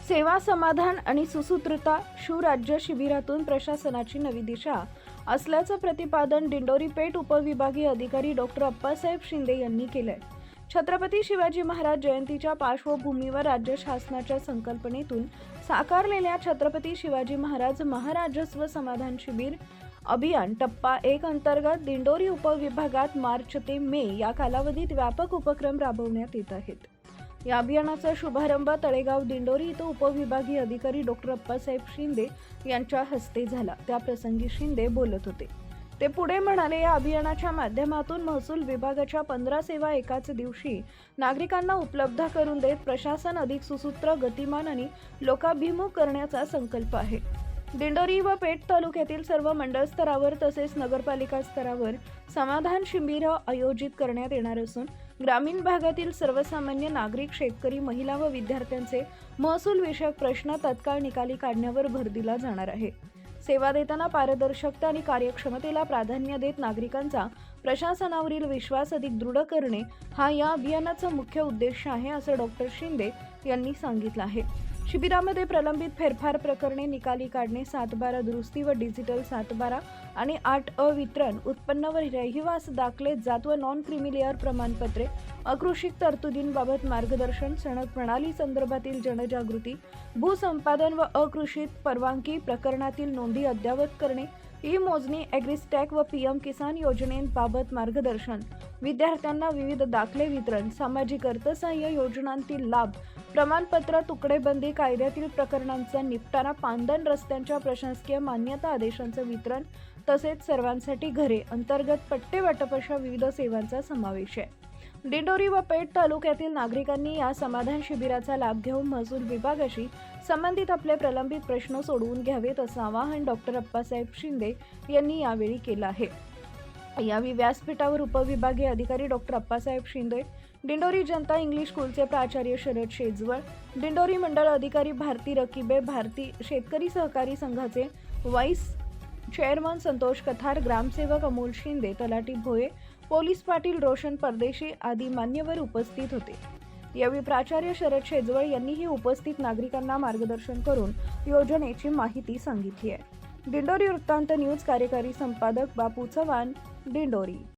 सेवा, समाधान आणि सुसूत्रता शिवराज्य शिबिरातून प्रशासनाची नवी दिशा असल्याचं प्रतिपादन दिंडोरी पेठ उपविभागीय अधिकारी डॉक्टर अप्पासाहेब शिंदे यांनी केलंय. छत्रपती शिवाजी महाराज जयंतीच्या पार्श्वभूमीवर राज्य शासनाच्या संकल्पनेतून साकारलेल्या छत्रपती शिवाजी महाराज महाराजस्व समाधान शिबिर अभियान टप्पा 1 अंतर्गत दिंडोरी उपविभागात मार्च ते मे या कालावधीत व्यापक उपक्रम राबवण्यात येत आहेत. या अभियानाचा शुभारंभ तळेगाव दिंडोरी इथं उपविभागीय अधिकारी डॉक्टर अप्पासाहेब शिंदे यांच्या हस्ते झाला. त्याप्रसंगी शिंदे बोलत होते. ते पुढे म्हणाले, या अभियानाच्या माध्यमातून महसूल विभागाच्या 15 सेवा एकाच दिवशी नागरिकांना उपलब्ध करून देत प्रशासन अधिक सुसूत्र, गतिमान आणि लोकाभिमुख करण्याचा संकल्प आहे. दिंडोरी व पेठ तालुक्यातील सर्व मंडळ स्तरावर तसेच नगरपालिका स्तरावर समाधान शिबिर आयोजित करण्यात येणार असून ग्रामीण भागातील सर्वसामान्य नागरिक, शेतकरी, महिला व विद्यार्थ्यांचे महसूल विषयक प्रश्न तत्काळ निकाली काढण्यावर भर दिला जाणार आहे. सेवा देताना पारदर्शकता आणि कार्यक्षमतेला प्राधान्य देत नागरिकांचा प्रशासनावरील विश्वास अधिक दृढ करणे हा या अभियानाचा मुख्य उद्देश आहे, असं डॉक्टर शिंदे यांनी सांगितलं आहे. शिबिरामध्ये प्रलंबित फेरफार प्रकरणे निकाली काढणे, 7/12 दुरुस्ती व डिजिटल 7/12 आणि 8 वितरण, उत्पन्न व रहिवास दाखले, जात व नॉन क्रिमिलेअर प्रमाणपत्रे, अकृषिक तरतुदींबाबत मार्गदर्शन, सनद प्रणाली संदर्भातील जनजागृती, भूसंपादन व अकृषित परवानगी प्रकरणातील नोंदी अद्ययावत करणे, ई-मोजणी, ॲग्रिस्टॅक व पीएम किसान योजनेबाबत मार्गदर्शन, विद्यार्थ्यांना विविध दाखले वितरण, सामाजिक अर्थसहाय्य योजनांतील लाभ, प्रमाणपत्र, तुकडेबंदी कायद्यातील प्रकरणांचा निपटारा, पांदण रस्त्यांच्या प्रशासकीय मान्यता आदेशांचं वितरण तसेच सर्वांसाठी घरे अंतर्गत पट्टे वाटप अशा विविध सेवांचा समावेश आहे. दिंडोरी व पेठ तालुक्यातील नागरिकांनी या समाधान शिबिराचा लाभ घेऊन महसूल विभागाशी संबंधित आपले प्रलंबित प्रश्न सोडवून घ्यावेत, असं आवाहन डॉक्टर अप्पासाहेब शिंदे यांनी यावेळी केलं आहे. यावेळी व्यासपीठावर उपविभागीय अधिकारी डॉक्टर अप्पासाहेब शिंदे, दिंडोरी जनता इंग्लिश स्कूलचे प्राचार्य शरद शेजवळ, दिंडोरी मंडळ अधिकारी भारती रकिबे, भारती शेतकरी सहकारी संघाचे व्हाईस चेअरमन संतोष कथार, ग्रामसेवक अमोल शिंदे, तलाठी भोये, पोलीस पाटील रोशन परदेशी आदी मान्यवर उपस्थित होते. यावेळी प्राचार्य शरद शेजवळ यांनीही उपस्थित नागरिकांना मार्गदर्शन करून योजनेची माहिती सांगितली आहे. दिंडोरी वृत्तांत न्यूज कार्यकारी संपादक बापू चव्हाण, दिंडोरी.